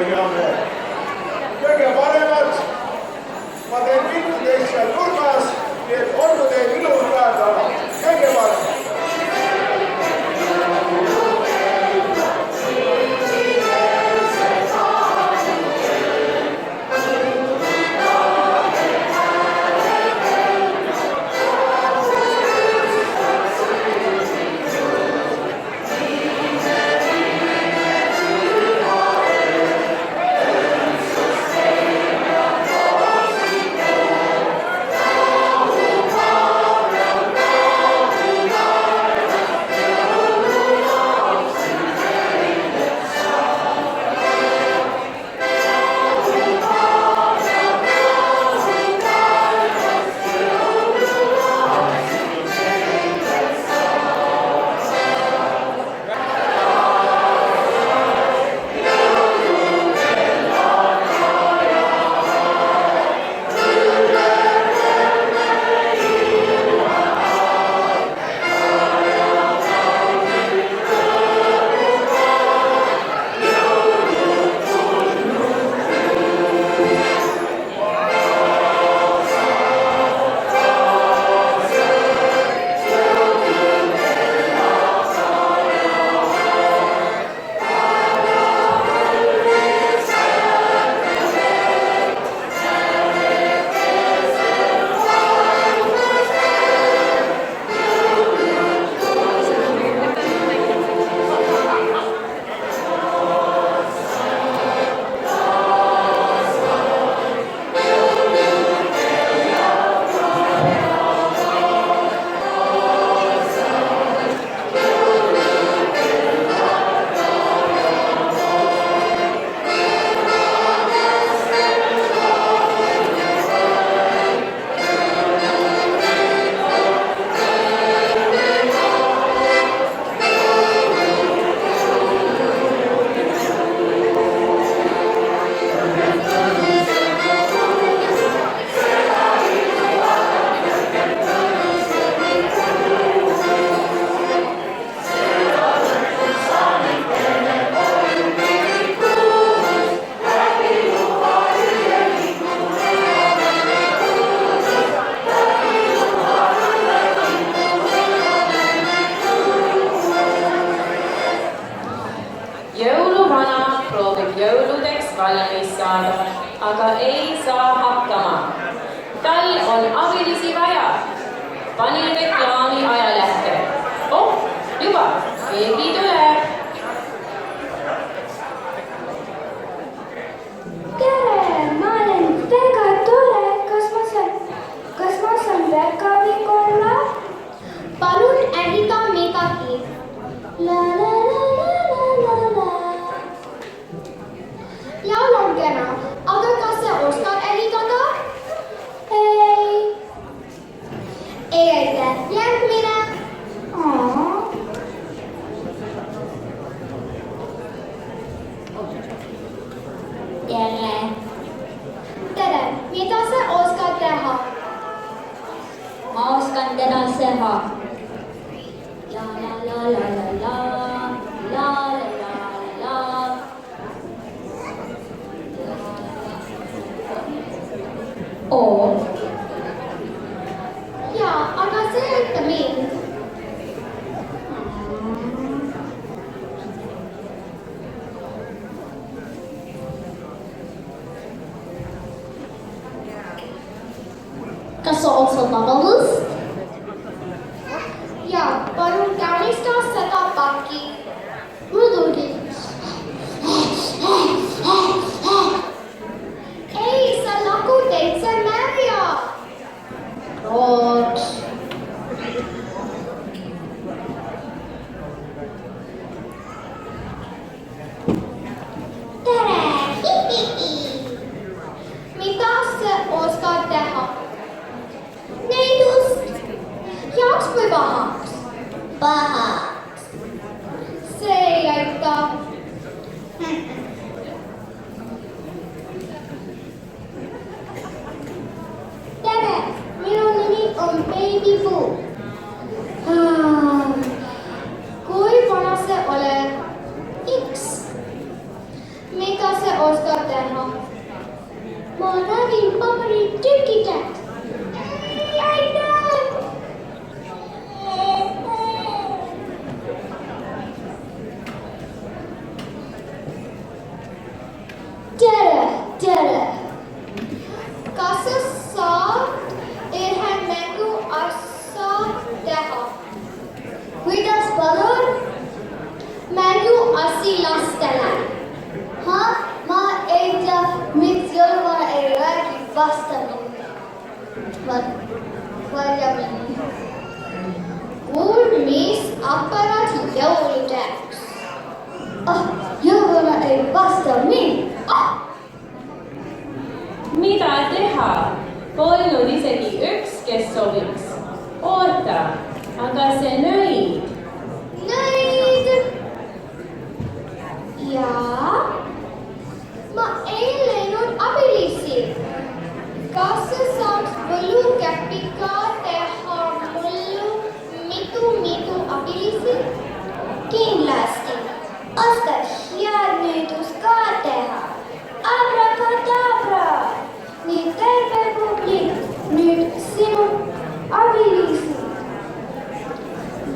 hea meel. Kõige paremat ma teen piltudes seal nurgas, nii et olgu teil ilus päev täna. Kõige paremat. Jõuluvana proovib jõuludeks valmis saada, aga ei saa hakkama. Tal on abilisi vaja. Panin reklaami ajalehte. Oh, juba, keegi tuleb. Tere, ma olen väga tore. Kas ma saan vägavik olla? Palun ähita midagi. La la la la la la la. Laul on kena, aga kas sa oskad ähitada? Ei. Ei aitäh, järgmine. Tere. Tere, mida sa oskad teha? Ma oskan täna teha. La la la la la la la la la la. Oo. Jaa, aga seleta mind. Kas sa otsad lavalust? Jaa, palun kaunista seda pakki. Muidugi. Ei, sa lakuteid, sa märja. Roks. Tere, mida sa oskad teha? Neidust. Heaks või pahaks? Pahaks. See ei aita. Tere, minu nimi on Baby Boo. Kui vana sa oled? X. Mida sa oskad teha? Ma nägin paberitükitäht. Aitäh! Tere! Kas sa saad ühe mänguasja teha? Kuidas palun? Mänguasi lastele. Ma ei tea, miks jõuluvana ei räägi vastamine. Kuulmisaparaat jõuludeks. Jõuluvana ei vasta mind. Mida teha? Polnud isegi üks, kes sobiks. Oota, aga see nõid. Nõid! Jaa, ma ei leidnud abilisi. Kas sa saaks võlukäpiga teha mullu mitu abilisi? Kindlasti. Oskad head nüüdust ka teha. Abrakadabra! Nii terve publik, nüüd sinu abilisi.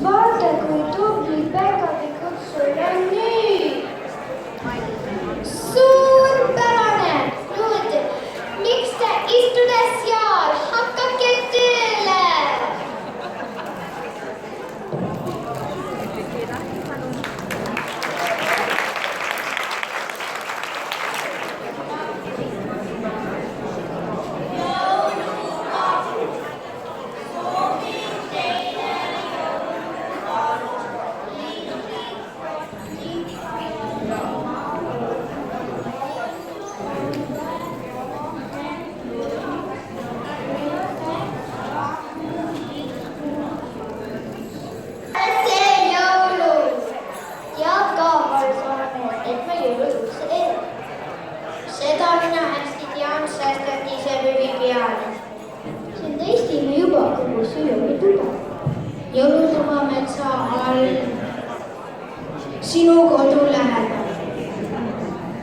Vaata, kui tubli päkapikud sul on nüüd. Suurpärane! Nüüd, miks te istude seal? Hakake tööle! Jõulutuba metsa all sinu kodu lähedal.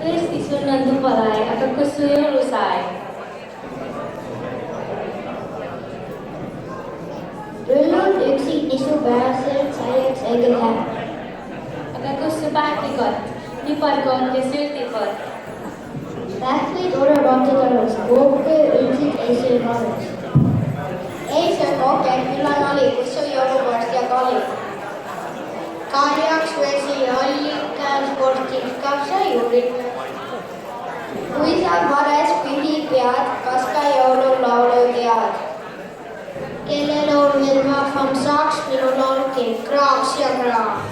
Tõesti, sul on tubalae, aga kus su jõulusae? Rõllud üksi isupäraselt saiaks õige hää. Aga kus su pähklikott, piparkott ja sültikott? Pähklid olevantud alles, kooke üldiselt ei söö valus. Ei söö kooke, millal oli, kus su jõuluvorst ja kali. Kaljaks vesi allikas vorstiks kapsa juurid. Kui sa vares pühi pead, kas ka jõululaulu tead? Kelle laul veel vahvam saaks, minu laulki kraaks ja kraaks.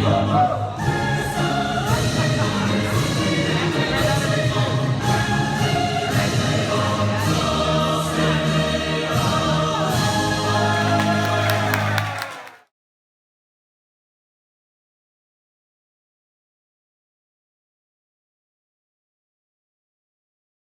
Thank you.